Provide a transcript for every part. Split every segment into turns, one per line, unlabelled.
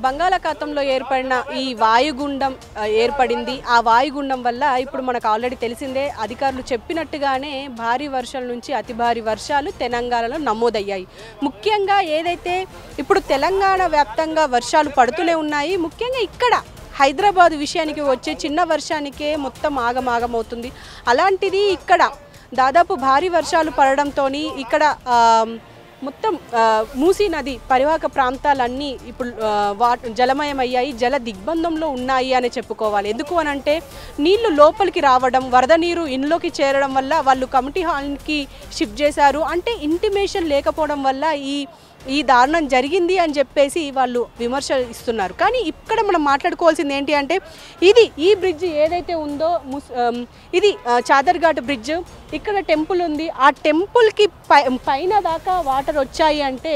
బంగాళాఖాతంలో ఏర్పడిన ఈ వాయుగుండం ఏర్పడింది. ఆ వాయుగుండం వల్ల ఇప్పుడు మనకు ఆల్రెడీ తెలిసిందే, అధికారులు చెప్పినట్టుగానే భారీ వర్షాల నుంచి అతి భారీ వర్షాలు తెలంగాణలో నమోదయ్యాయి. ముఖ్యంగా ఏదైతే ఇప్పుడు తెలంగాణ వ్యాప్తంగా వర్షాలు పడుతూనే ఉన్నాయి. ముఖ్యంగా ఇక్కడ హైదరాబాద్ విషయానికి వచ్చే చిన్న వర్షానికే మొత్తం ఆగమాగమవుతుంది. అలాంటిది ఇక్కడ దాదాపు భారీ వర్షాలు పడడంతో ఇక్కడ మొత్తం మూసీ నది పరివాహక ప్రాంతాలన్నీ ఇప్పుడు జలమయమయ్యాయి, జల దిగ్బంధంలో ఉన్నాయి అని చెప్పుకోవాలి. ఎందుకు అనంటే నీళ్లు లోపలికి రావడం, వరద నీరు ఇంట్లోకి చేరడం వల్ల వాళ్ళు కమిటీ హాల్కి షిఫ్ట్ చేశారు. అంటే ఇంటిమేషన్ లేకపోవడం వల్ల ఈ దారుణం జరిగింది అని చెప్పేసి వాళ్ళు విమర్శ ఇస్తున్నారు. కానీ ఇక్కడ మనం మాట్లాడుకోవాల్సింది ఏంటి అంటే ఈ బ్రిడ్జ్ ఏదైతే ఉందో ఇది చాదర్ఘాట్ బ్రిడ్జ్. ఇక్కడ టెంపుల్ ఉంది, ఆ టెంపుల్కి పైన దాకా వాటర్ వచ్చాయి అంటే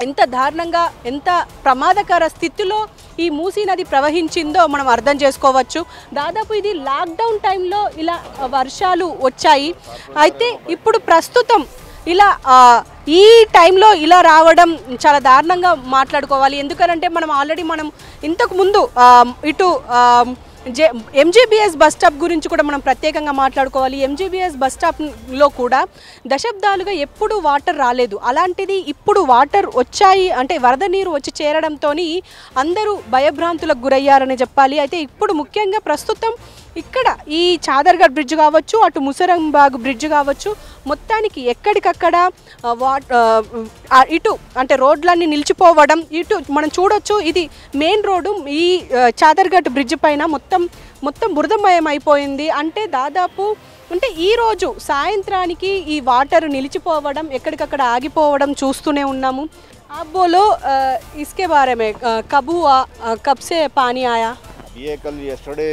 ఎంత దారుణంగా, ఎంత ప్రమాదకర స్థితిలో ఈ మూసీ నది ప్రవహించిందో మనం అర్థం చేసుకోవచ్చు. దాదాపు ఇది లాక్డౌన్ టైంలో ఇలా వర్షాలు వచ్చాయి. అయితే ఇప్పుడు ప్రస్తుతం ఇలా ఈ టైంలో ఇలా రావడం చాలా దారుణంగా మాట్లాడుకోవాలి. ఎందుకంటే మనం ఇంతకు ముందు ఇటు ఎంజీబీఎస్ బస్ స్టాప్ గురించి కూడా మనం ప్రత్యేకంగా మాట్లాడుకోవాలి. ఎంజీబీఎస్ బస్ స్టాప్లో కూడా దశాబ్దాలుగా ఎప్పుడు వాటర్ రాలేదు. అలాంటిది ఇప్పుడు వాటర్ వచ్చాయి అంటే వరద నీరు వచ్చి చేరడంతో అందరూ భయభ్రాంతులకు గురయ్యారని చెప్పాలి. అయితే ఇప్పుడు ముఖ్యంగా ప్రస్తుతం ఇక్కడ ఈ చాదర్ఘాట్ బ్రిడ్జ్ కావచ్చు, అటు ముసరంబాగ్ బ్రిడ్జ్ కావచ్చు, మొత్తానికి ఎక్కడికక్కడ ఇటు అంటే రోడ్లన్నీ నిలిచిపోవడం. ఇటు మనం చూడొచ్చు, ఇది మెయిన్ రోడ్డు. ఈ చాదర్ఘాట్ బ్రిడ్జ్ పైన మొత్తం బురదమయం అయిపోయింది. అంటే దాదాపు ఈరోజు సాయంత్రానికి ఈ వాటర్ నిలిచిపోవడం, ఎక్కడికక్కడ ఆగిపోవడం చూస్తూనే ఉన్నాము. आप बोलो इसके बारे में, कब हुआ, कब से पानी आया?
ये कल यस्टरडे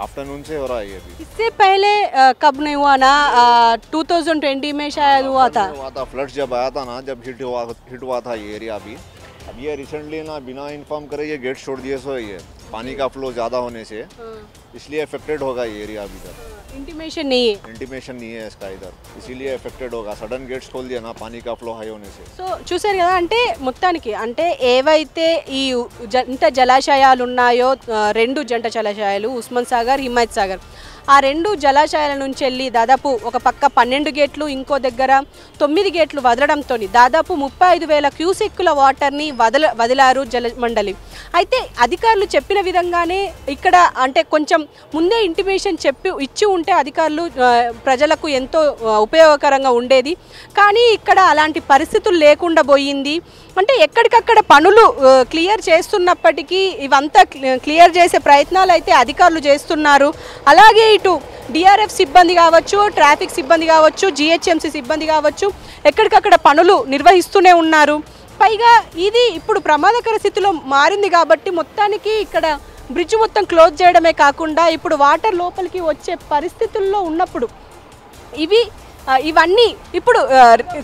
आफ्टरनून से हो रहा है। ये भी
इससे पहले कब नहीं हुआ ना? 2020 में शायद हुआ था
फ्लड जब आया था ना, जब हिट हुआ था ये एरिया भी। अब ये रिसेंटली ना बिना इन्फॉर्म करे ये गेट छोड़ दिए, सो ये पानी का फ्लो ज़्यादा होने से इसलिए अफेक्टेड होगा ये एरिया अभी तक।
इंटीमेशन नहीं है
इसका इधर, इसीलिए अफेक्टेड होगा। सडन गेट्स खोल दिया ना पानी का फ्लो हाई होने से।
సో చూసారు కదా, అంటే మొత్తానికి అంటే ఏవైతే ఈ జంట జలాశయాలు ఉన్నాయో, రెండు జంట జలాశయాలు ఉస్మాన్ సాగర్, హిమాయత్ సాగర్, ఆ రెండు జలాశయాల నుంచి వెళ్ళి దాదాపు ఒక పక్క 12 గేట్లు, ఇంకో దగ్గర 9 గేట్లు వదలడంతో దాదాపు 35,000 క్యూసెక్కుల వాటర్ని వదిలారు జలమండలి. అయితే అధికారులు చెప్పిన విధంగానే ఇక్కడ అంటే కొంచెం ముందే ఇంటిమేషన్ ఇచ్చి ఉంటే అధికారులు ప్రజలకు ఎంతో ఉపయోగకరంగా ఉండేది. కానీ ఇక్కడ అలాంటి పరిస్థితులు లేకుండా పోయింది. అంటే ఎక్కడికక్కడ పనులు క్లియర్ చేస్తున్నప్పటికీ ఇవంతా క్లియర్ చేసే ప్రయత్నాలు అయితే అధికారులు చేస్తున్నారు. అలాగే ఇటు డిఆర్ఎఫ్ సిబ్బంది కావచ్చు, ట్రాఫిక్ సిబ్బంది కావచ్చు, జిహెచ్ఎంసీ సిబ్బంది కావచ్చు, ఎక్కడికక్కడ పనులు నిర్వహిస్తూనే ఉన్నారు. పైగా ఇది ఇప్పుడు ప్రమాదకర స్థితిలో మారింది కాబట్టి మొత్తానికి ఇక్కడ బ్రిడ్జ్ మొత్తం క్లోజ్ చేయడమే కాకుండా ఇప్పుడు వాటర్ లోపలికి వచ్చే పరిస్థితుల్లో ఉన్నప్పుడు ఇవన్నీ ఇప్పుడు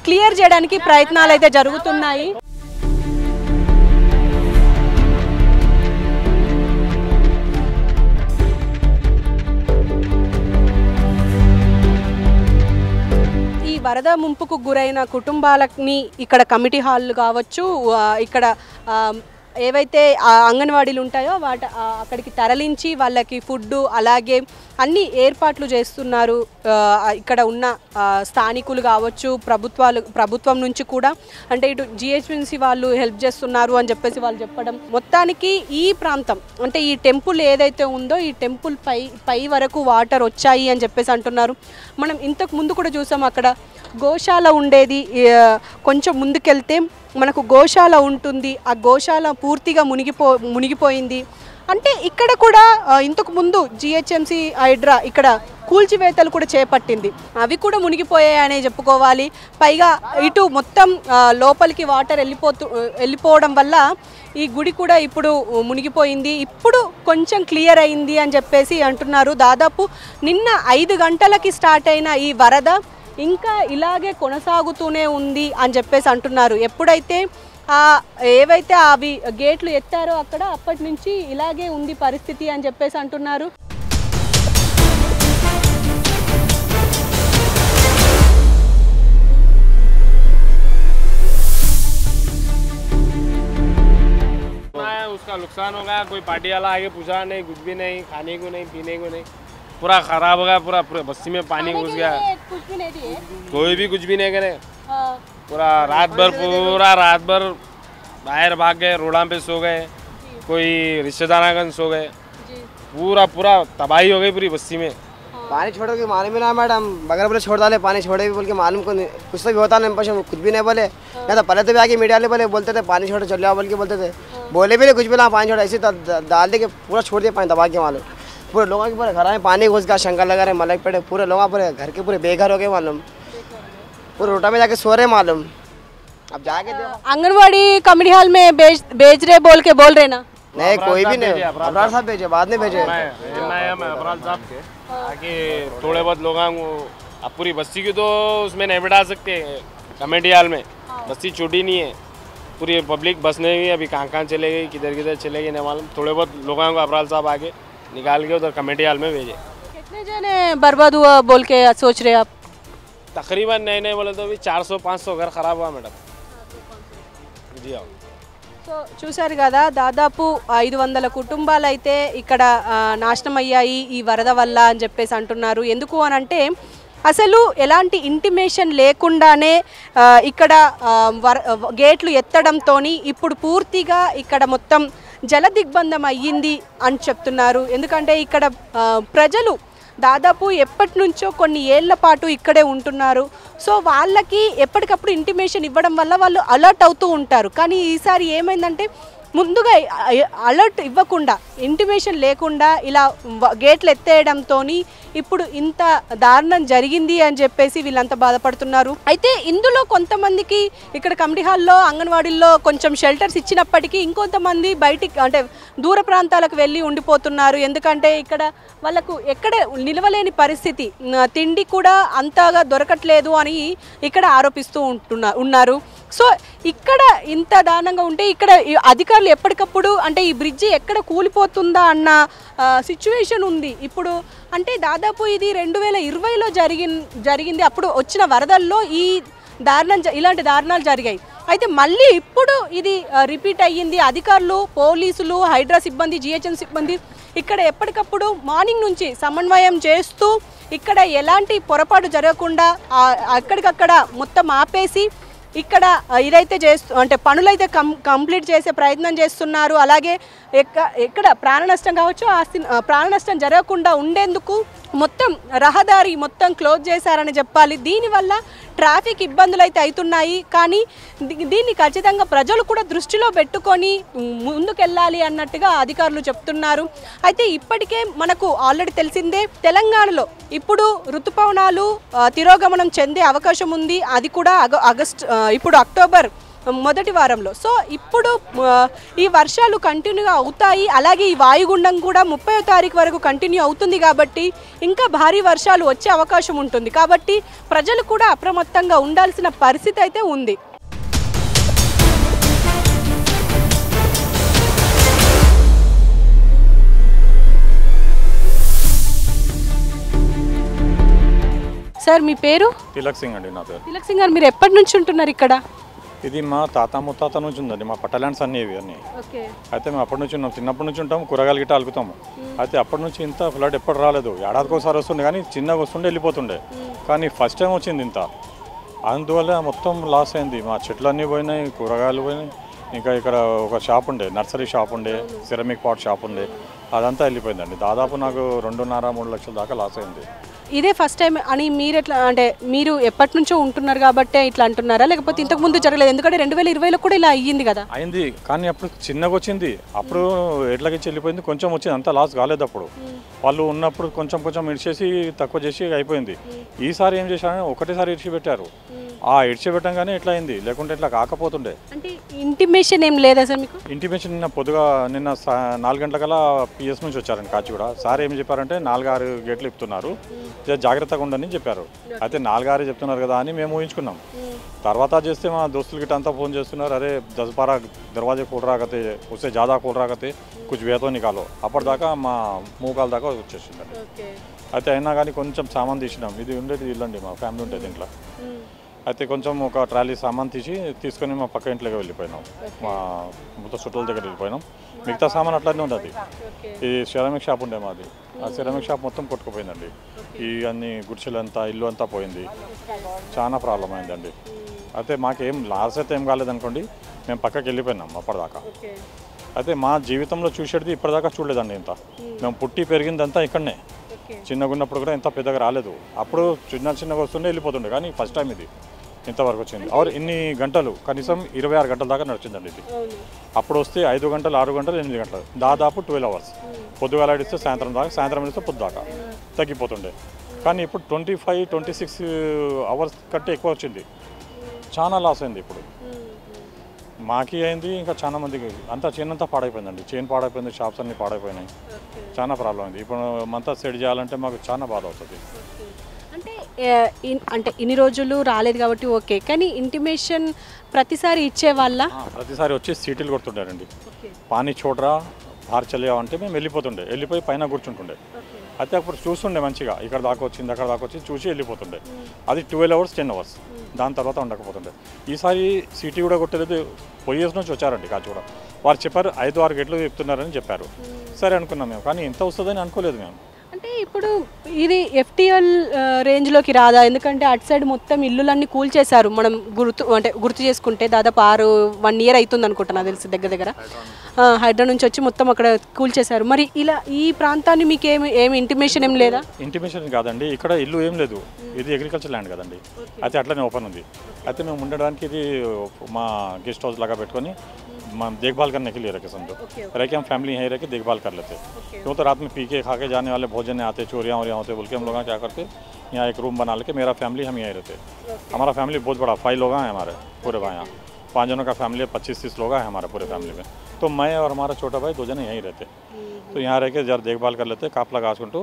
క్లియర్ చేయడానికి ప్రయత్నాలు అయితే జరుగుతున్నాయి. వరద ముంపుకు గురైన కుటుంబాలని ఇక్కడ కమిటీ హాల్లు కావచ్చు, ఇక్కడ ఏవైతే అంగన్వాడీలు ఉంటాయో అక్కడికి తరలించి వాళ్ళకి ఫుడ్ అలాగే అన్ని ఏర్పాట్లు చేస్తున్నారు. ఇక్కడ ఉన్న స్థానికులు కావచ్చు, ప్రభుత్వం నుంచి కూడా అంటే ఇటు జిహెచ్ఎంసీ వాళ్ళు హెల్ప్ చేస్తున్నారు అని చెప్పేసి వాళ్ళు చెప్పడం. మొత్తానికి ఈ ప్రాంతం అంటే ఈ టెంపుల్ ఏదైతే ఉందో ఈ టెంపుల్ పై వరకు వాటర్ వచ్చాయి అని చెప్పేసి అంటున్నారు. మనం ఇంతకు ముందు కూడా చూసాం, అక్కడ గోశాల ఉండేది. కొంచెం ముందుకెళ్తే మనకు గోశాల ఉంటుంది, ఆ గోశాల పూర్తిగా మునిగిపోయింది. అంటే ఇక్కడ కూడా ఇంతకు ముందు జిహెచ్ఎంసీ హైడ్రా ఇక్కడ కూల్చివేతలు కూడా చేపట్టింది, అవి కూడా మునిగిపోయాయనే చెప్పుకోవాలి. పైగా ఇటు మొత్తం లోపలికి వాటర్ వెళ్ళిపోవడం వల్ల ఈ గుడి కూడా ఇప్పుడు మునిగిపోయింది. ఇప్పుడు కొంచెం క్లియర్ అయింది అని చెప్పేసి అంటున్నారు. దాదాపు నిన్న 5 గంటలకి స్టార్ట్ అయిన ఈ వరద ఇంకా ఇలాగే కొనసాగుతూనే ఉంది అని చెప్పేసి అంటున్నారు. ఎప్పుడైతే ఏవైతే అవి గేట్లు ఎత్తారో అక్కడ అప్పటి నుంచి ఇలాగే ఉంది పరిస్థితి అని చెప్పేసి అంటున్నారు.
उसका नुकसान हो गया। कोई पार्टी वाला आगे पूछा नहीं, कुछ भी नहीं, खाने को नहीं, पीने को नहीं, पूरा खराब हो गया। पूरा पूरे बस्ती में पानी घुस गया।
कुछ भी नहीं दिए।
कोई भी कुछ भी नहीं करे।
हाँ,
पूरा रात भर बाहर भाग गए, रोड़ा पे सो गए, कोई रिश्तेदार सो गए।
जी।
पूरा तबाही हो गई पूरी बस्ती में।
पानी छोड़ो कि मालूम ही ना मैडम, बगैर बोले छोड़ डाले पानी छोड़े भी बोल के मालूम को कुछ तो भी होता नहीं, पशु कुछ भी नहीं बोले। या तो पहले तो भी आके मीडिया वाले बोले बोलते थे पानी छोड़ो चल जाओ बोल के बोलते थे, बोले भी नहीं कुछ भी ना, पानी छोड़ो ऐसे डाल दे के पूरा छोड़ दिया पानी दबा के। मालूम पूरे लोगों के पूरे घर में पानी घुस गया, शंकर लगा रहे मलक पेड़े, पूरे लोग पूरे घर के पूरे बेघर हो गए। मालूम पूरे रोटा में जाके सो रहे। मालूम अब जाके
आंगनवाड़ी कम्युनिटी हॉल में बेच रहे बोल रहे ना।
नहीं कोई भी नहीं, अबरार साहब भेजे, बाद में भेजे।
अबरार साहब के आगे थोड़े बहुत लोगों को, अब पूरी बस्ती की तो उसमें नहीं बिठा सकते कमेटी हॉल में, बस्ती छोटी नहीं है, पूरी पब्लिक बस नहीं हुई। अभी कहाँ चले गई, किधर चले गई नहीं मालूम। थोड़े बहुत लोगों को अबरार साहब आगे निकाल के उधर कमेटी हॉल में भेजे।
कितने जने बर्बाद हुआ बोल के सोच रहे आप?
तकरीबन नहीं बोले तो अभी 400-500 घर खराब हुआ मैडम जी। आओ
సో చూశారు కదా, దాదాపు 500 కుటుంబాలు అయితే ఇక్కడ నాశనం అయ్యాయి ఈ వరద వల్ల అని చెప్పేసి అంటున్నారు. ఎందుకు అని అంటే అసలు ఎలాంటి ఇంటిమేషన్ లేకుండానే ఇక్కడ గేట్లు ఎత్తడంతో ఇప్పుడు పూర్తిగా ఇక్కడ మొత్తం జల దిగ్బంధం అయ్యింది అని చెప్తున్నారు. ఎందుకంటే ఇక్కడ ప్రజలు దాదాపు ఎప్పటి నుంచో కొన్ని ఏళ్ల పాటు ఇక్కడే ఉంటున్నారు. సో వాళ్ళకి ఎప్పటికప్పుడు ఇంటిమేషన్ ఇవ్వడం వల్ల వాళ్ళు అలర్ట్ అవుతూ ఉంటారు. కానీ ఈసారి ఏమైందంటే ముందుగా అలర్ట్ ఇవ్వకుండా, ఇంటిమేషన్ లేకుండా ఇలా గేట్లు ఎత్తేయడంతో ఇప్పుడు ఇంత దారుణం జరిగింది అని చెప్పేసి వీళ్ళంతా బాధపడుతున్నారు. అయితే ఇందులో కొంతమందికి ఇక్కడ కమిటీ హాల్లో అంగన్వాడీల్లో కొంచెం షెల్టర్స్ ఇచ్చినప్పటికీ ఇంకొంతమంది బయటికి అంటే దూర ప్రాంతాలకు వెళ్ళి ఉండిపోతున్నారు. ఎందుకంటే ఇక్కడ వాళ్ళకు ఎక్కడ నిలవలేని పరిస్థితి, తిండి కూడా అంతగా దొరకట్లేదు అని ఇక్కడ ఆరోపిస్తూ ఉన్నారు. సో ఇక్కడ ఇంత దారుణంగా ఉంటే ఇక్కడ అధికారులు ఎప్పటికప్పుడు అంటే ఈ బ్రిడ్జి ఎక్కడ కూలిపోతుందా అన్న సిచ్యువేషన్ ఉంది ఇప్పుడు. అంటే దాదాపు ఇది 2020లో జరిగింది. అప్పుడు వచ్చిన వరదల్లో ఇలాంటి దారుణాలు జరిగాయి. అయితే మళ్ళీ ఇప్పుడు ఇది రిపీట్ అయ్యింది. అధికారులు, పోలీసులు, హైడ్రా సిబ్బంది, జిహెచ్ఎం సిబ్బంది ఇక్కడ ఎప్పటికప్పుడు మార్నింగ్ నుంచి సమన్వయం చేస్తూ ఇక్కడ ఎలాంటి పొరపాటు జరగకుండా అక్కడికక్కడ మొత్తం ఆపేసి ఇక్కడ ఇదైతే అంటే పనులైతే కంప్లీట్ చేసే ప్రయత్నం చేస్తున్నారు. అలాగే ఎక్కడ ప్రాణ నష్టం కావచ్చు, ప్రాణ నష్టం జరగకుండా ఉండేందుకు మొత్తం రహదారి మొత్తం క్లోజ్ చేశారని చెప్పాలి. దీనివల్ల ట్రాఫిక్ ఇబ్బందులు అయితే అవుతున్నాయి. కానీ దీన్ని ఖచ్చితంగా ప్రజలు కూడా దృష్టిలో పెట్టుకొని ముందుకెళ్ళాలి అన్నట్టుగా అధికారులు చెప్తున్నారు. అయితే ఇప్పటికే మనకు ఆల్రెడీ తెలిసిందే, తెలంగాణలో ఇప్పుడు ఋతుపవనాలు తిరోగమనం చెందే అవకాశం ఉంది. అది కూడా ఇప్పుడు అక్టోబర్ మొదటి వారంలో. సో ఇప్పుడు ఈ వర్షాలు కంటిన్యూగా అవుతాయి. అలాగే ఈ వాయుగుండం కూడా 30వ తారీఖు వరకు కంటిన్యూ అవుతుంది కాబట్టి ఇంకా భారీ వర్షాలు వచ్చే అవకాశం ఉంటుంది. కాబట్టి ప్రజలు కూడా అప్రమత్తంగా ఉండాల్సిన పరిస్థితి అయితే ఉంది. సార్ మీ పేరు?
తిలక్ సింగ్ అండి నా పేరు.
తిలక్ సింగ్ గారు, మీరు ఎప్పటి నుంచి ఉంటున్నారు ఇక్కడ?
ఇది మా తాత ముత్తాత నుంచి ఉందండి, మా పట్టలాండ్స్ అన్నీ ఇవి అన్నీ. అయితే మేము అప్పటి నుంచి ఉన్నాం, చిన్నప్పటి నుంచి ఉంటాము, కూరగాయలు గిట్ట అలుకుతాము. అయితే అప్పటి నుంచి ఇంత ఫ్లడ్ ఎప్పుడు రాలేదు. ఏడాదికి ఒకసారి వస్తుండే, కానీ చిన్నగా వస్తుండే వెళ్ళిపోతుండే. కానీ ఫస్ట్ టైం వచ్చింది ఇంత. అందువల్ల మొత్తం లాస్ అయింది. మా చెట్లు అన్నీ పోయినాయి, కూరగాయలు పోయినాయి. ఇంకా ఇక్కడ ఒక షాప్ ఉండే, నర్సరీ షాప్ ఉండే, సిరమిక్ పాట్ షాప్ ఉండే, అదంతా వెళ్ళిపోయిందండి. దాదాపు నాకు 2.5-3 లక్షల దాకా లాస్ అయింది.
ఇదే ఫస్ట్ టైం అని మీరు ఎట్లా అంటే మీరు ఎప్పటి నుంచో ఉంటున్నారు కాబట్టి ఇట్లా అంటున్నారా, లేకపోతే ఇంతకు ముందు జరగలేదు? ఎందుకంటే 2020లో కూడా ఇలా అయ్యింది కదా.
అయింది, కానీ అప్పుడు చిన్నగా వచ్చింది. అప్పుడు ఎట్లకి వెళ్ళిపోయింది, కొంచెం వచ్చింది, అంత లాస్ కాలేదు. అప్పుడు వాళ్ళు ఉన్నప్పుడు కొంచెం ఇడిచేసి తక్కువ చేసి అయిపోయింది. ఈసారి ఏం చేశారని ఒకటేసారి ఇడిచిపెట్టారు. ఆ ఇడిచిపెట్టంగానే ఇట్లా అయింది, లేకుంటే ఇట్లా కాకపోతుండే.
అంటే ఇంటిమేషన్ ఏం లేదా సార్ మీకు?
ఇంటిమేషన్ నిన్న 4 గంటలకల్లా పిఎస్ నుంచి వచ్చారండి కాచిగూడ. సార్ ఏం చెప్పారంటే 4-6 గేట్లు ఇప్పుతున్నారు, జాగ్రత్తగా ఉండని చెప్పారు. అయితే 4-6 చెప్తున్నారు కదా అని మేము ఊహించుకున్నాం. తర్వాత చేస్తే మా దోస్తులు గిట్ట అంతా ఫోన్ చేస్తున్నారు, అరే 10-12 దర్వాజే खोल रहा करते, उससे ज़्यादा खोल रहा करते, कुछ వేతో నికాలో. అప్పటిదాకా మా మూకాల దాకా వచ్చేసిందండి. అయితే అయినా కానీ కొంచెం సామాన్ తీసినాం. ఇది ఉండేది ఇల్లండి, మా ఫ్యామిలీ ఉంటుంది ఇంట్లో. అయితే కొంచెం ఒక ట్రాలీ సామాన్ తీసుకొని మా పక్క ఇంట్లోకి వెళ్ళిపోయినాం, మా మొత్తం చుట్టాల దగ్గర వెళ్ళిపోయినాం. మిగతా సామాన్ అట్లానే ఉంది. ఈ సిరామిక్ షాప్ ఉండే మాది, ఆ సిరామిక్ షాప్ మొత్తం కొట్టుకుపోయిందండి. ఈ అన్ని గుడిసెలంతా ఇల్లు అంతా పోయింది, చాలా ప్రాబ్లం అయిందండి. అయితే మాకేం లాస్ అయితే ఏం కాలేదనుకోండి, మేము పక్కకి వెళ్ళిపోయినాం అప్పటిదాకా. అయితే మా జీవితంలో చూసేది ఇప్పటిదాకా చూడలేదండి. ఇంత మేము పుట్టి పెరిగిందంతా ఇక్కడనే. చిన్నగా ఉన్నప్పుడు కూడా ఇంత పెద్దగా రాలేదు. అప్పుడు చిన్నగా వస్తుండే వెళ్ళిపోతుండే, కానీ ఫస్ట్ టైం ఇది ఇంతవరకు వచ్చింది. ఆర్ ఇన్ని గంటలు, కనీసం 26 గంటల దాకా నడిచిందండి ఇది. అప్పుడు వస్తే 5 గంటలు 6 గంటలు 8 గంటలు, దాదాపు 12 hours. పొద్దుగాల ఆడిస్తే సాయంత్రం దాకా, సాయంత్రం ఆడిస్తే పొద్దు దాకా తగ్గిపోతుండే. కానీ ఇప్పుడు 25-26 hours కంటే ఎక్కువ వచ్చింది. చాలా లాస్ అయింది ఇప్పుడు. మాకి అయింది, ఇంకా చాలా మందికి. అంతా చైన్ అంతా పాడైపోయిందండి. చైన్ పాడైపోయింది, షాప్స్ అన్నీ పాడైపోయినాయి. చాలా ప్రాబ్లం అయింది. ఇప్పుడు అంతా సెట్ చేయాలంటే మాకు చాలా బాధ అవుతుంది.
అంటే ఇన్ని రోజులు రాలేదు కాబట్టి ఓకే, కానీ ఇంటిమేషన్ ప్రతిసారి ఇచ్చేవాళ్ళ?
ప్రతిసారి వచ్చి సీటీలు కొడుతుంటారండి. పానీ చూడరా బాహర్ చలియా అంటే మేము వెళ్ళిపోయి పైన కూర్చుంటుండే. అయితే అప్పుడు చూస్తుండే మంచిగా, ఇక్కడ దాకా వచ్చింది అక్కడ దాకా వచ్చి చూసి వెళ్ళిపోతుండే. అది 12 hours 10 hours, దాని తర్వాత ఉండకపోతుండే. ఈసారి సిటీ కూడా కొట్టలేదు. పొయ్యేస్ నుంచి వచ్చారండి కాచి కూడా. వారు చెప్పారు 5-6 గేట్లు చెప్తున్నారని చెప్పారు. సరే అనుకున్నాం మేము, కానీ ఎంత వస్తుందని అనుకోలేదు మేము.
అంటే ఇప్పుడు ఇది ఎఫ్టీఎల్ రేంజ్లోకి రాదా? ఎందుకంటే అటు సైడ్ మొత్తం ఇల్లులన్నీ కూల్చేశారు. మనం గుర్తు చేసుకుంటే దాదాపు 1 year అవుతుంది అనుకుంటా, నాకు తెలిసి దగ్గర హైడ్రా నుంచి వచ్చి మొత్తం అక్కడ కూల్చేశారు. మరి ఇలా ఈ ప్రాంతాన్ని మీకు ఏమి ఇంటిమేషన్ ఏం లేదా?
ఇంటిమేషన్ కాదండి, ఇక్కడ ఇల్లు ఏం లేదు. ఇది అగ్రికల్చర్ ల్యాండ్ కదండి. అయితే అట్లనే ఓపెన్ ఉంది. అయితే మేము ఉండడానికి ఇది మా గెస్ట్ హౌస్ లాగా పెట్టుకొని हम देखभाल करने के लिए रखे, समझो रह के हम फैमिली यहीं रह के देखभाल कर लेते। क्यों तो रात में पी के खा के जाने वाले भोजन आते, चोरियाँ वोरियाँ होते बोल के हम लोग क्या करते, यहाँ एक रूम बना लेके मेरा फैमिली हम यहीं रहते। हमारा फैमिली बहुत बड़ा, 5 लोग हैं हमारे पूरे यहाँ, 5 जनों का फैमिली है, 25-30 लोग हैं हमारे पूरे फैमिली में। तो मैं और हमारा छोटा भाई 2 जने यहीं रहते। तो यहाँ रह के जरा देखभाल कर लेते, కాపలా కాసుకుంటూ.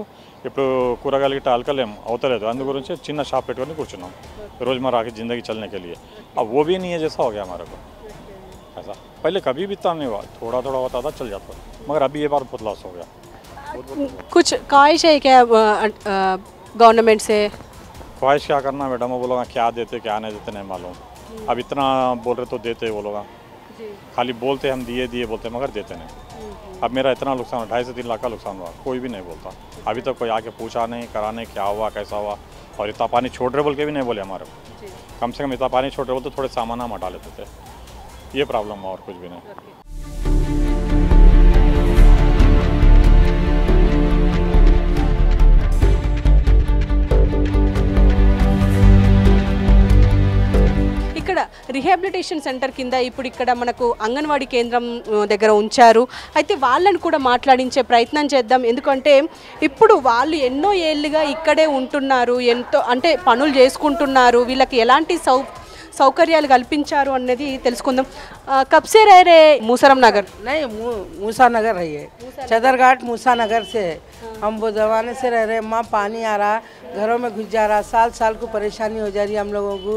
ఇప్పుడు కూరగాయలకి టాల్కలేం అవుతలేదు, అందు గురించి చిన్న షాప్ పెట్టుకొని కూర్చున్నాం रोजमर्रा की ज़िंदगी चलने के लिए। अब वो भी नहीं है जैसा हो गया हमारे को ऐसा। पहले कभी भी इतना नहीं हुआ, थोड़ा थोड़ा होता था चल जाता, मगर अभी ये बार बहुत लॉस हो गया।
कुछ ख्वाहिश है क्या गवर्नमेंट से?
ख्वाहिश क्या करना मैडम, वो लोग क्या देते क्या नहीं देते नहीं मालूम। अब इतना बोल रहे तो देते वो लोग, खाली बोलते हम दिए बोलते मगर देते नहीं। अब मेरा इतना नुकसान 2.5 से 3 लाख का नुकसान हुआ, कोई भी नहीं बोलता। अभी तक कोई आके पूछा नहीं, करा नहीं, क्या हुआ कैसा हुआ। और इतना पानी छोड़ रहे बोल के भी नहीं बोले हमारे को, कम से कम इतना पानी छोड़ रहे बोलते थोड़े सामान हम हटा लेते थे। ये प्रॉब्लम है और कुछ भी नहीं।
ఇక్కడ రిహాబిలిటేషన్ సెంటర్ కింద ఇప్పుడు ఇక్కడ మనకు అంగన్వాడీ కేంద్రం దగ్గర ఉంచారు. అయితే వాళ్ళని కూడా మాట్లాడించే ప్రయత్నం చేద్దాం. ఎందుకంటే ఇప్పుడు వాళ్ళు ఎన్నో ఏళ్ళుగా ఇక్కడే ఉంటున్నారు, ఎంతో అంటే పనులు చేసుకుంటున్నారు, వీళ్ళకి ఎలాంటి సౌకర్యాలు కల్పించారు అన్నది తెలుసుకుందాం. कब से रह रहे मूसरम नगर?
नहीं, मूसा नगर रही है, चदरघाट मूसा नगर से। हम वो जमाने से रह रहे, माँ पानी आ रहा, घरों में घुस जा रहा, साल को परेशानी हो जा रही है हम लोगों को।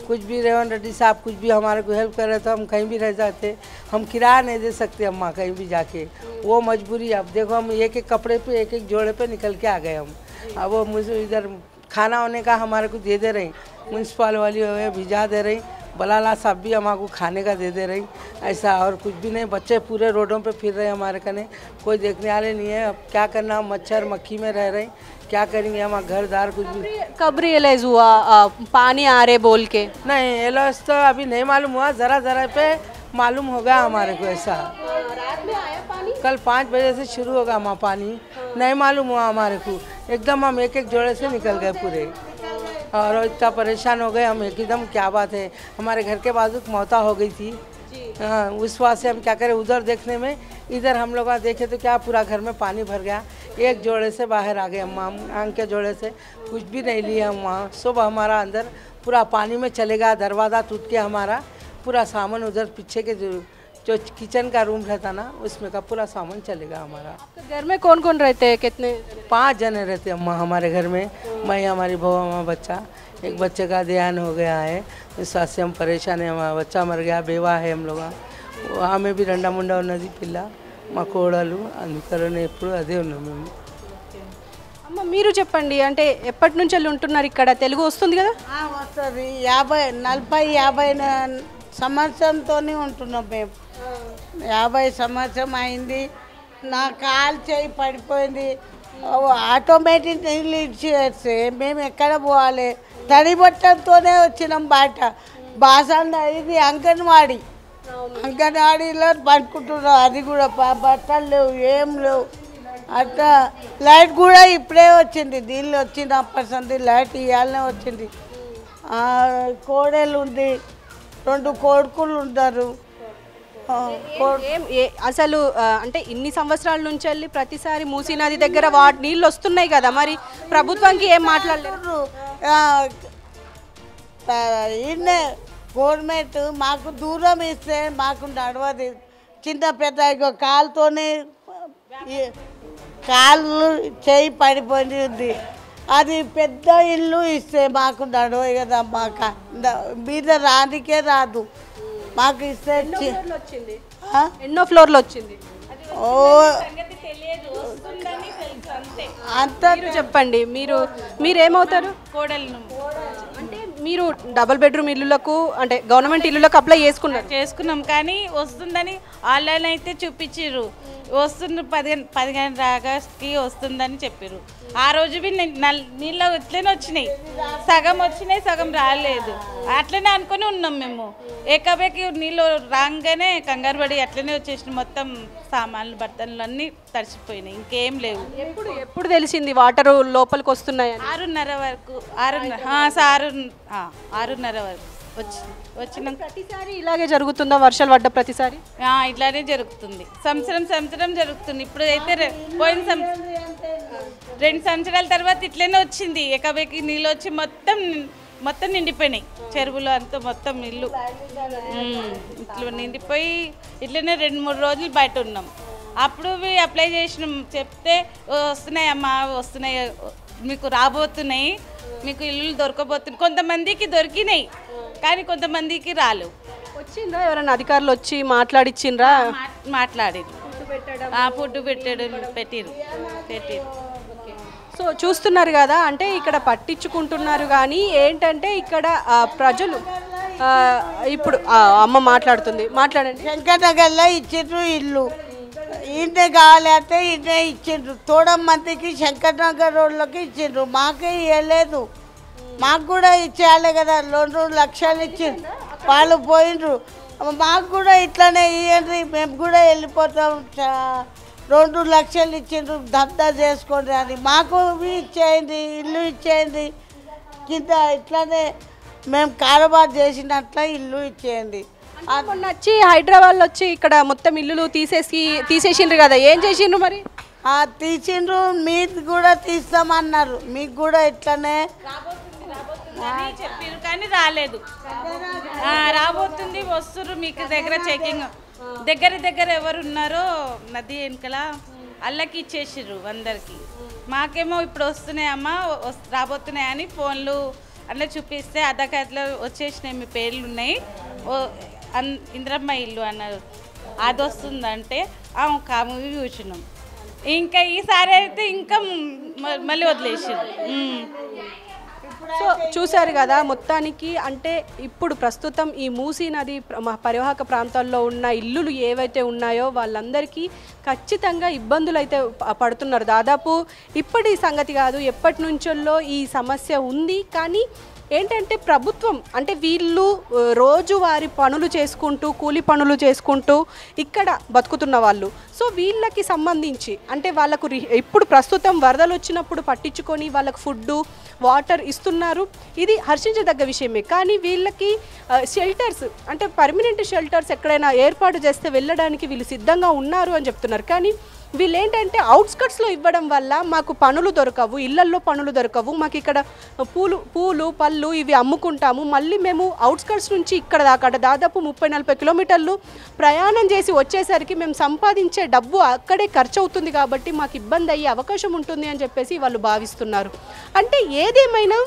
कुछ भी रेवंत रेड्डी साहब कुछ भी हमारे को हेल्प कर रहे तो हम कहीं भी रह जाते, हम किराया नहीं दे सकते अम्मा कहीं भी जाके, वो मजबूरी। अब देखो हम एक कपड़े पे एक जोड़े पे निकल के आ गए हम। अब वो मुझे इधर खाना होने का हमारे को दे रही, म्यूनसिपल वाली भिजा दे रही, बलाला साहब भी हमारे खाने का दे रही, ऐसा और कुछ भी नहीं। बच्चे पूरे रोडों पे फिर रहे हमारे कने, कोई देखने वाले नहीं है। अब क्या करना, मच्छर मक्खी में रह रहे, क्या करेंगे हमारा घर दार कुछ भी।
कब रियलाइज हुआ पानी आ रहे बोल के?
नहीं एलर्स तो अभी नहीं मालूम हुआ, ज़रा पे मालूम हो गया हमारे को ऐसा।
रात में आया पानी?
कल 5 बजे से शुरू होगा वहाँ पानी, नहीं मालूम हुआ हमारे को। एकदम हम एक जोड़े से निकल गए पूरे, और इतना परेशान हो गए हम एकदम। क्या बात है, हमारे घर के बाजू मौता हो गई थी। हाँ, उस वजह से हम क्या करें, उधर देखने में इधर हम लोग देखे तो क्या पूरा घर में पानी भर गया। एक जोड़े से बाहर आ गए हम, आंग के जोड़े से कुछ भी नहीं लिए हम वहाँ। सब हमारा अंदर पूरा पानी में चलेगा, दरवाज़ा टूट के हमारा पूरा सामान उधर पीछे के जो किचन का रूम रहता ना उसमें का पूरा सामान चलेगा हमारा।
घर में कौन कौन रहते हैं? कितने?
5 जने रहते अम्मा हमारे घर में, मैं हमारी बहू हमारा बच्चा। एक बच्चे का देहांत हो गया है, इस वजह से हम परेशान है। हमारा बच्चा मर गया, बेवा है हम लोग। हमें भी रंडा मुंडा ఉన్నది పిల్ల, మా కోడలు, అందుకనే ఎప్పుడు అదే ఉన్నాం మేము।
అమ్మ మీరు చెప్పండి, అంటే ఎప్పటి నుంచి ఉంటున్నారు ఇక్కడ? తెలుగు వస్తుంది కదా?
వస్తుంది. 40-50 సంవత్సరంతో ఉంటున్నాం మేము. 50 సంవత్సరం అయింది. నా కాలు చేయి పడిపోయింది. ఆటోమేటిక్ నీళ్ళు ఇచ్చేస్తే మేము ఎక్కడ పోవాలి? తడి బట్టలతోనే వచ్చినాం బయట. బాసన్న ఇది అంగన్వాడీలో పడుకుంటున్నాం. అది కూడా బట్టలు లేవు, ఏం లేవు. అట్లా లైట్ కూడా ఇప్పుడే వచ్చింది. నీళ్ళు వచ్చినప్పటి సంది లైట్ ఇవ్వాలనే వచ్చింది. కోడలు ఉంది, 2 కొడుకులు ఉంటారు.
అసలు అంటే ఇన్ని సంవత్సరాల నుంచి వెళ్ళి ప్రతిసారి మూసీ నది దగ్గర నీళ్ళు వస్తున్నాయి కదా, మరి ప్రభుత్వానికి ఏం మాట్లాడలేదు?
ఈయనే గవర్నమెంట్ మాకు దూరం ఇస్తే మాకు నడవదు. చిన్న పెద్ద కాలుతోనే కాళ్ళు చేయి పడిపోయింది ఉంది. అది పెద్ద ఇల్లు ఇస్తే మాకు నడవదు కదా. మాకు మీద రానికే రాదు. మాకు ఇస్తే
ఎన్నో ఫ్లోర్లు వచ్చింది.
అంతా
చెప్పండి, మీరేమవుతారు?
కోడలు.
అంటే మీరు డబుల్ బెడ్రూమ్ ఇల్లులకు అంటే గవర్నమెంట్ ఇల్లులకు అప్లై
చేసుకున్నాం కానీ వస్తుందని ఆన్లైన్ అయితే చూపించారు. వస్తుంది 15 ఆగస్టుకి వస్తుందని చెప్పారు. ఆ రోజు నీళ్ళు ఇట్లనే వచ్చినాయి. సగం వచ్చినాయి, సగం రాలేదు. అట్లనే అనుకుని ఉన్నాం మేము. ఏకబేకి నీళ్ళు రాగానే కంగారు పడి అట్లనే వచ్చేసినాయి. మొత్తం సామాన్లు బర్తన్లు అన్నీ తడిసిపోయినాయి, ఇంకేం లేవు.
ఎప్పుడు తెలిసింది వాటర్ లోపలికి వస్తున్నాయి?
6:30 వరకు. 6:30 వరకు వచ్చినాం.
ప్రతిసారి ఇలాగే జరుగుతుందా? వర్షాలు పడ్డ ప్రతిసారి
ఇట్లానే జరుగుతుంది. సంవత్సరం జరుగుతుంది. ఇప్పుడు అయితే పోయిన 2 సంవత్సరాల తర్వాత ఇట్లనే వచ్చింది. ఏకబేకి నీళ్ళు వచ్చి మొత్తం నిండిపోయినాయి. చెరువులు అంతా మొత్తం ఇల్లు ఇట్లా నిండిపోయి ఇట్లనే 2-3 రోజులు బయట ఉన్నాం. అప్పుడు అప్లై చేసినాం. చెప్తే వస్తున్నాయమ్మా, వస్తున్నాయి, మీకు రాబోతున్నాయి, మీకు ఇల్లు దొరకబోతున్నాయి. కొంతమందికి దొరికినాయి కానీ కొంతమందికి రాలేవు.
వచ్చిందా? ఎవరైనా అధికారులు వచ్చి మాట్లాడిచ్చిండ్రా?
మాట్లాడారు. ఫుడ్ పెట్టిరు.
సో చూస్తున్నారు కదా, అంటే ఇక్కడ పట్టించుకుంటున్నారు కానీ ఏంటంటే ఇక్కడ ప్రజలు ఇప్పుడు అమ్మ మాట్లాడండి.
శంకర్నగర్లో ఇచ్చిండ్రు ఇల్లు. ఈయనే కావాలి అంటే ఈయనే ఇచ్చిండ్రు. తోడం మందికి శంకర్నగర్ రోడ్లకి ఇచ్చిండ్రు. మాకే ఇవ్వలేదు. మాకు కూడా ఇచ్చేయాలి కదా. 2 లక్షలు ఇచ్చిండ్రు, వాళ్ళు పోయిండ్రు. మాకు కూడా ఇట్లానే ఇవ్వండి, మేము కూడా వెళ్ళిపోతాం. 2 లక్షలు ఇచ్చిండ్రు, దబ్దా చేసుకోండి అని. మాకు ఇచ్చేయండి, ఇల్లు ఇచ్చేయండి. కింద ఇట్లానే మేము కారోబార్ చేసినట్ల ఇల్లు ఇచ్చేయండి.
మొన్న వచ్చి హైదరాబాద్లో వచ్చి ఇక్కడ మొత్తం ఇల్లులు తీసేసిండ్రు కదా, ఏం చేసిండ్రు మరి?
తీసిండ్రు. మీకు కూడా తీస్తామన్నారు. మీకు కూడా ఇట్లనే
చెప్పారు కానీ రాలేదు. రాబోతుంది, వస్తున్నారు. మీకు దగ్గర చెకింగ్ దగ్గర ఎవరు ఉన్నారో నది వెనుకల అల్లకి ఇచ్చేసిర్రు అందరికి. మాకేమో ఇప్పుడు వస్తున్నాయమ్మా, రాబోతున్నాయని ఫోన్లు అట్లా చూపిస్తే అర్ధగంటలో వచ్చేసినాయి, మీ పేర్లు ఉన్నాయి, ఇంద్రమ్మ ఇల్లు అన్నారు. అది వస్తుందంటే కాము కూర్చున్నాం. ఇంకా ఈసారి అయితే ఇంకా మళ్ళీ వదిలేసారు.
సో చూశారు కదా, మొత్తానికి అంటే ఇప్పుడు ప్రస్తుతం ఈ మూసీ నది పరివాహక ప్రాంతాల్లో ఉన్న ఇల్లులు ఏవైతే ఉన్నాయో వాళ్ళందరికీ ఖచ్చితంగా ఇబ్బందులు అయితే పడుతున్నారు. దాదాపు ఇప్పటి సంగతి కాదు, ఎప్పటి నుంచో ఈ సమస్య ఉంది. కానీ ఏంటంటే ప్రభుత్వం అంటే వీళ్ళు రోజువారి పనులు చేసుకుంటూ కూలి పనులు చేసుకుంటూ ఇక్కడ బతుకుతున్న వాళ్ళు. సో వీళ్ళకి సంబంధించి అంటే వాళ్ళకు ఇప్పుడు ప్రస్తుతం వరదలు వచ్చినప్పుడు పట్టించుకొని వాళ్ళకు ఫుడ్డు వాటర్ ఇస్తున్నారు, ఇది హర్షించదగ్గ విషయమే. కానీ వీళ్ళకి షెల్టర్స్ అంటే పర్మనెంట్ షెల్టర్స్ ఎక్కడైనా ఏర్పాటు చేస్తే వెళ్ళడానికి వీళ్ళు సిద్ధంగా ఉన్నారు అని చెప్తున్నారు. కానీ వీళ్ళు ఏంటంటే అవుట్స్కట్స్లో ఇవ్వడం వల్ల మాకు పనులు దొరకవు, ఇళ్లల్లో పనులు దొరకవు, మాకు ఇక్కడ పూలు పళ్ళు ఇవి అమ్ముకుంటాము, మళ్ళీ మేము అవుట్స్కట్స్ నుంచి ఇక్కడ దాకా అంటే దాదాపు 30-40 కిలోమీటర్లు ప్రయాణం చేసి వచ్చేసరికి మేము సంపాదించే డబ్బు అక్కడే ఖర్చు అవుతుంది, కాబట్టి మాకు ఇబ్బంది అయ్యే అవకాశం ఉంటుంది అని చెప్పేసి వాళ్ళు భావిస్తున్నారు. అంటే ఏదేమైనా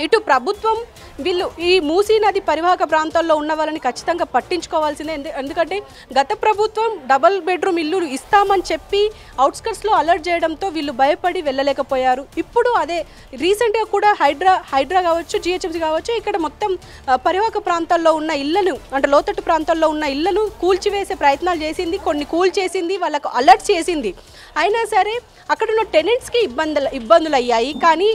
ఇటు ప్రభుత్వం వీళ్ళు ఈ మూసీ నది పరివాహక ప్రాంతాల్లో ఉన్న వాళ్ళని ఖచ్చితంగా పట్టించుకోవాల్సిందే. ఎందుకంటే గత ప్రభుత్వం డబల్ బెడ్రూమ్ ఇల్లు ఇస్తామని చెప్పి అవుట్స్కట్స్లో అలర్ట్ చేయడంతో వీళ్ళు భయపడి వెళ్ళలేకపోయారు. ఇప్పుడు అదే రీసెంట్గా కూడా హైడ్రా కావచ్చు, జిహెచ్ఎంసీ కావచ్చు, ఇక్కడ మొత్తం పరివాహక ప్రాంతాల్లో ఉన్న ఇళ్లను అంటే లోతట్టు ప్రాంతాల్లో ఉన్న ఇళ్లను కూల్చివేసే ప్రయత్నాలు చేసింది, కొన్ని కూల్చేసింది, వాళ్ళకు అలర్ట్ చేసింది. అయినా సరే అక్కడ ఉన్న టెనెంట్స్కి ఇబ్బందులు అయ్యాయి. కానీ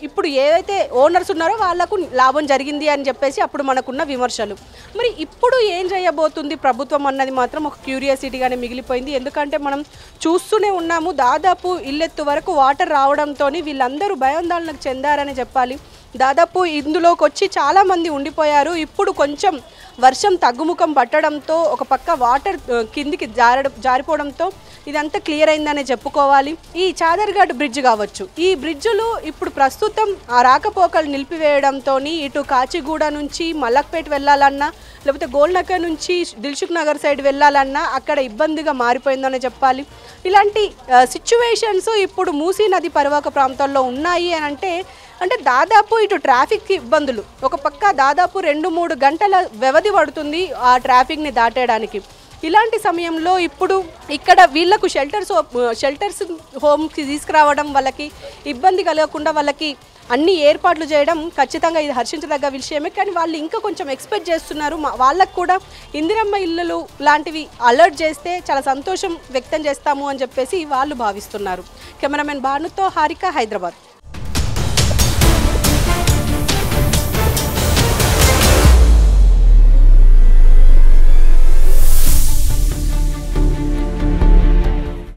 ఇప్పుడు ఏవైతే ఓనర్స్ ఉన్నారో వాళ్ళకు లాభం జరిగింది అని చెప్పేసి అప్పుడు మనకున్న విమర్శలు. మరి ఇప్పుడు ఏం చేయబోతుంది ప్రభుత్వం అన్నది మాత్రం ఒక క్యూరియాసిటీగానే మిగిలిపోయింది. ఎందుకంటే మనం చూస్తూనే ఉన్నాము, దాదాపు ఇల్లెత్తు వరకు వాటర్ రావడంతో వీళ్ళందరూ భయాందోళనకు చెందారని చెప్పాలి. దాదాపు ఇందులోకి వచ్చి చాలామంది ఉండిపోయారు. ఇప్పుడు కొంచెం వర్షం తగ్గుముఖం పట్టడంతో ఒక పక్క వాటర్ కిందికి జారిపోవడంతో ఇదంతా క్లియర్ అయిందనే చెప్పుకోవాలి. ఈ చాదర్ఘాట్ బ్రిడ్జ్ కావచ్చు, ఈ బ్రిడ్జ్లు ఇప్పుడు ప్రస్తుతం ఆ రాకపోకలు నిలిపివేయడంతో ఇటు కాచిగూడ నుంచి మలక్పేట వెళ్ళాలన్నా లేకపోతే గోల్నగర్ నుంచి దిల్సుఖ్ నగర్ సైడ్ వెళ్ళాలన్నా అక్కడ ఇబ్బందిగా మారిపోయిందనే చెప్పాలి. ఇలాంటి సిచ్యువేషన్స్ ఇప్పుడు మూసీ నది పరివాహక ప్రాంతాల్లో ఉన్నాయి అని అంటే దాదాపు ఇటు ట్రాఫిక్ ఇబ్బందులు, ఒక పక్క దాదాపు 2-3 గంటల వ్యవధి పడుతుంది ఆ ట్రాఫిక్ని దాటేయడానికి. ఇలాంటి సమయంలో ఇప్పుడు ఇక్కడ వీళ్ళకు షెల్టర్స్ హోమ్కి తీసుకురావడం, వాళ్ళకి ఇబ్బంది కలగకుండా వాళ్ళకి అన్ని ఏర్పాట్లు చేయడం ఖచ్చితంగా ఇది హర్షించదగ్గ విషయమే. కానీ వాళ్ళు ఇంకా కొంచెం ఎక్స్పెక్ట్ చేస్తున్నారు, వాళ్ళకు కూడా ఇందిరమ్మ ఇళ్ళు లాంటివి అలర్ట్ చేస్తే చాలా సంతోషం వ్యక్తం చేస్తాము అని చెప్పేసి వాళ్ళు భావిస్తున్నారు. కెమెరామెన్ భానుతో హారిక, హైదరాబాద్.